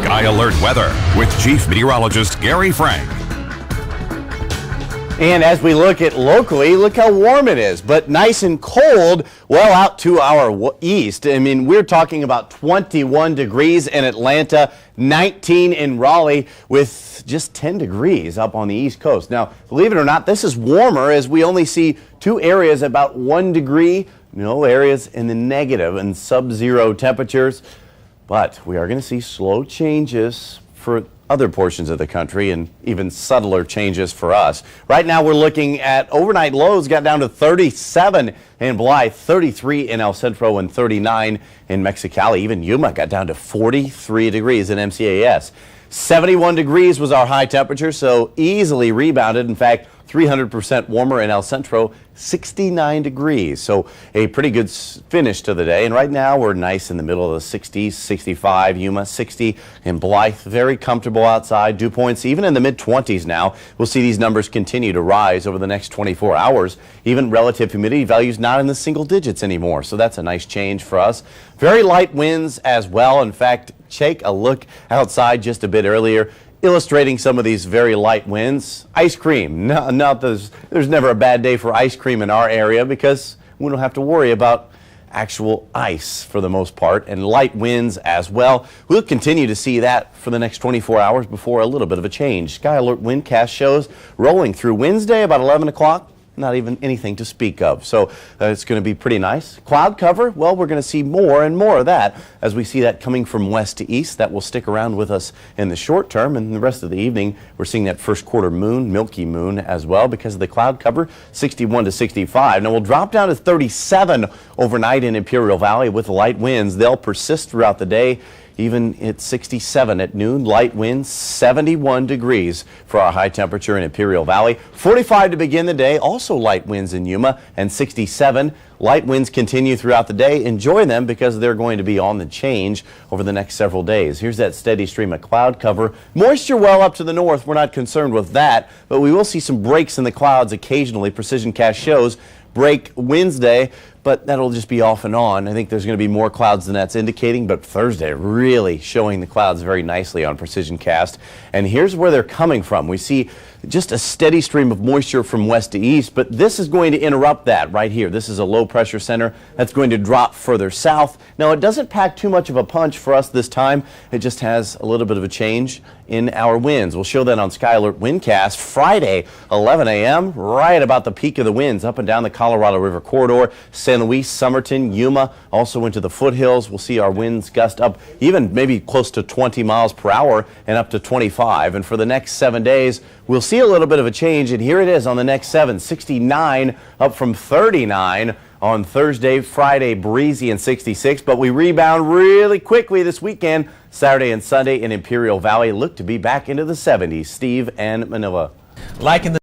SkyALERT Weather with Chief Meteorologist Gary Frank. And as we look at locally, look how warm it is, but nice and cold well out to our east. I mean, we're talking about 21 degrees in Atlanta, 19 in Raleigh, with just 10 degrees up on the East Coast. Now, believe it or not, this is warmer as we only see two areas about 1 degree, no areas in the negative and sub-zero temperatures. But we are going to see slow changes for other portions of the country and even subtler changes for us. Right now we're looking at overnight lows got down to 37 in Blythe, 33 in El Centro, and 39 in Mexicali. Even Yuma got down to 43 degrees in MCAS. 71 degrees was our high temperature, so easily rebounded. In fact, 300% warmer in El Centro, 69 degrees. So a pretty good finish to the day. And right now we're nice in the middle of the 60s, 65, Yuma 60 in Blythe. Very comfortable outside. Dew points even in the mid-20s now. We'll see these numbers continue to rise over the next 24 hours. Even relative humidity values not in the single digits anymore. So that's a nice change for us. Very light winds as well. In fact, take a look outside just a bit earlier, illustrating some of these very light winds. Ice cream. There's never a bad day for ice cream in our area because we don't have to worry about actual ice for the most part, and light winds as well. We'll continue to see that for the next 24 hours before a little bit of a change. SkyALERT Windcast shows rolling through Wednesday about 11 o'clock. Not even anything to speak of. So it's going to be pretty nice. Cloud cover, well, we're going to see more and more of that as we see that coming from west to east. That will stick around with us in the short term, and the rest of the evening we're seeing that first quarter moon, milky moon as well because of the cloud cover, 61 to 65. Now we'll drop down to 37 overnight in Imperial Valley with light winds. They'll persist throughout the day. Even at 67 at noon, light winds, 71 degrees for our high temperature in Imperial Valley. 45 to begin the day, also light winds in Yuma, and 67. Light winds continue throughout the day. Enjoy them because they're going to be on the change over the next several days. Here's that steady stream of cloud cover. Moisture well up to the north. We're not concerned with that, but we will see some breaks in the clouds occasionally. Precision Cast shows break Wednesday, but that'll just be off and on. I think there's going to be more clouds than that's indicating, but Thursday really showing the clouds very nicely on Precision Cast. And here's where they're coming from. We see just a steady stream of moisture from west to east, but this is going to interrupt that right here. This is a low pressure center that's going to drop further south. Now, it doesn't pack too much of a punch for us this time. It just has a little bit of a change in our winds. We'll show that on SkyALERT Windcast Friday, 11 a.m., right about the peak of the winds up and down the Colorado River corridor. San Luis, Somerton, Yuma, also into the foothills. We'll see our winds gust up even maybe close to 20 miles per hour and up to 25. And for the next 7 days, we'll see a little bit of a change. And here it is on the next 7, 69 up from 39 on Thursday, Friday, breezy and 66. But we rebound really quickly this weekend. Saturday and Sunday in Imperial Valley look to be back into the 70s. Steve and Manila. Liking the